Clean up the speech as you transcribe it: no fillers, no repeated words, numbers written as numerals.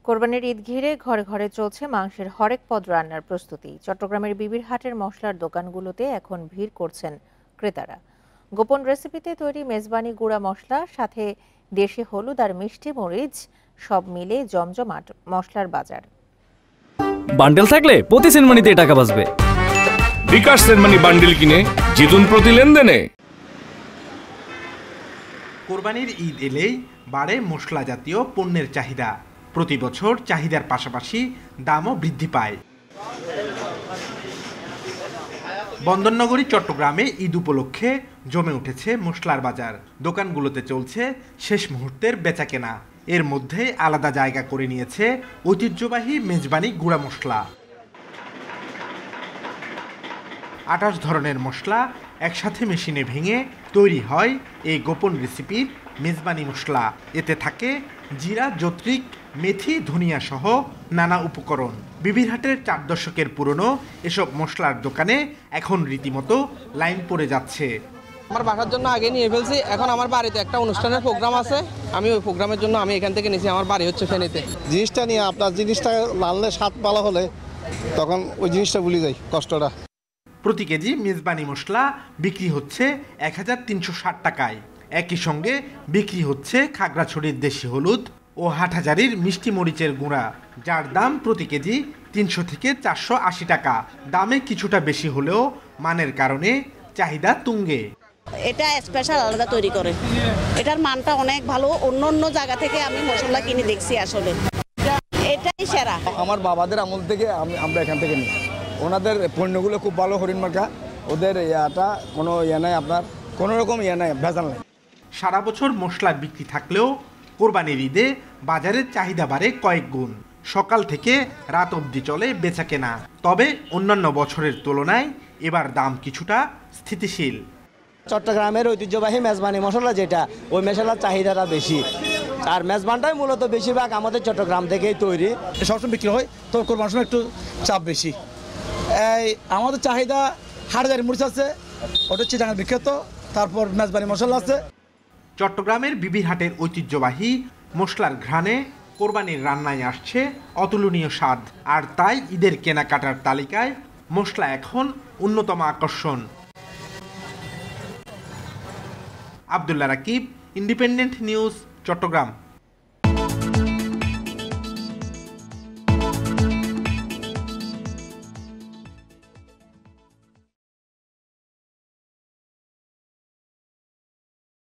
কোরবানির ঈদ ঘিরে ঘরে ঘরে চলছে মাংসের হরেক পদ রান্নার প্রস্তুতি। চট্টগ্রামের বিবির হাটের মশলার দোকানগুলোতে এখন ভিড় করছেন ক্রেতারা। গোপন রেসিপিতে তৈরি মেজবানি গুঁড়া মশলা, সাথে দেশি হলুদ আর মিষ্টি মরিচ সব মিলে জমজমাট মশলার বাজার। বান্ডেল থাকলে প্রতি সেনমানিতে টাকা বাঁচবে। বিকাশ সেনমানি বান্ডেল কিনে জিতুন প্রতি লেনদেনে। কোরবানির ঈদ এলেই বাড়ে মশলা জাতীয় পণ্যের চাহিদা। প্রতি বছর চাহিদার পাশাপাশি দামও বৃদ্ধি পায়। বন্দরনগরী চট্টগ্রামে ঈদ উপলক্ষে জমে উঠেছে মশলার বাজার। দোকানগুলোতে চলছে শেষ মুহূর্তের বেচাকেনা। এর মধ্যে আলাদা জায়গা করে নিয়েছে ঐতিহ্যবাহী মেজবানি গুঁড়া মশলা। 28 ধরনের মশলা একসাথে মেশিনে ভেঙে তৈরি হয় এই গোপন রেসিপির মেজবানি মশলা। এতে থাকে জিরা, জত্রিক, মেথি, ধনিয়া সহ নানা উপকরণ। বিবিরহাটের 4 দশকের পুরনো এসব মশলার দোকানে এখন রীতিমতো লাইন পড়ে যাচ্ছে। আমার বাসার জন্য আগে নিয়ে ফেলছি, এখন আমার বাড়িতে একটা অনুষ্ঠানের প্রোগ্রাম আছে, আমি ওই প্রোগ্রামের জন্য আমি এখান থেকে নিয়েছি। আমার বাড়ি হচ্ছে ফেনীতে। জিনিসটা নিয়ে আপনার জিনিসটা লাললে স্বাদ ভালো হলে তখন ওই জিনিসটা ভুলে যায় কষ্টটা। প্রতি কেজি মেজবানি মশলা বিক্রি হচ্ছে 1360 টাকায়। একই সঙ্গে বিক্রি হচ্ছে খাগড়াছড়ির দেশি হলুদ ও হাটহাজারির মিষ্টি মরিচের গুঁড়া, যার দাম প্রতি কেজি 300 থেকে 480 টাকা। দামে কিছুটা বেশি হলেও মানের কারণে চাহিদা তুঙ্গে। এটা স্পেশাল আলাদা তৈরি করে, এটার মানটা অনেক ভালো। অন্য অন্য জায়গা থেকে আমি মশলা কিনে দেখছি, আসলে এটাই সেরা। আমার বাবাদের আমল থেকে আমরা এখান থেকে নিই। ওনাদের পণ্যগুলো খুব ভালো, হরিণ মার্কা। ওদের ইয়াটা কোনো ইয়ে নাই, আপনার কোনো রকম ইয়ে নাই, ভেজাল নাই। সারা বছর মশলার বিক্রি থাকলেও কোরবানির ঈদে বাজারের চাহিদা বাড়ে কয়েক গুণ। সকাল থেকে রাত অবধি চলে বেচাকেনা। তবে অন্যান্য বছরের তুলনায় এবার দাম কিছুটা স্থিতিশীল। চট্টগ্রামের ঐতিহ্যবাহী মেজবানি মশলা যেটা, ওই মশলার চাহিদাটা বেশি। আর মেজবানটাই মূলত বেশিরভাগ আমাদের চট্টগ্রাম থেকেই তৈরি। সবসময় বিক্রি হয়, তো কোরবানির সময় একটু চাপ বেশি। এই আমাদের চাহিদা হাটহাজারি মরিচ আছে, ওটা হচ্ছে জানা বিখ্যাত। তারপর মেজবানি মশলা আছে। চট্টগ্রামের বিবিরহাটের ঐতিহ্যবাহী মশলার ঘ্রাণে কোরবানির রান্নায় আসছে অতুলনীয় স্বাদ। আর তাই ঈদের কেনাকাটার তালিকায় মশলা এখন অন্যতম আকর্ষণ। Abdullah Rakib, Independent News, Chittagong.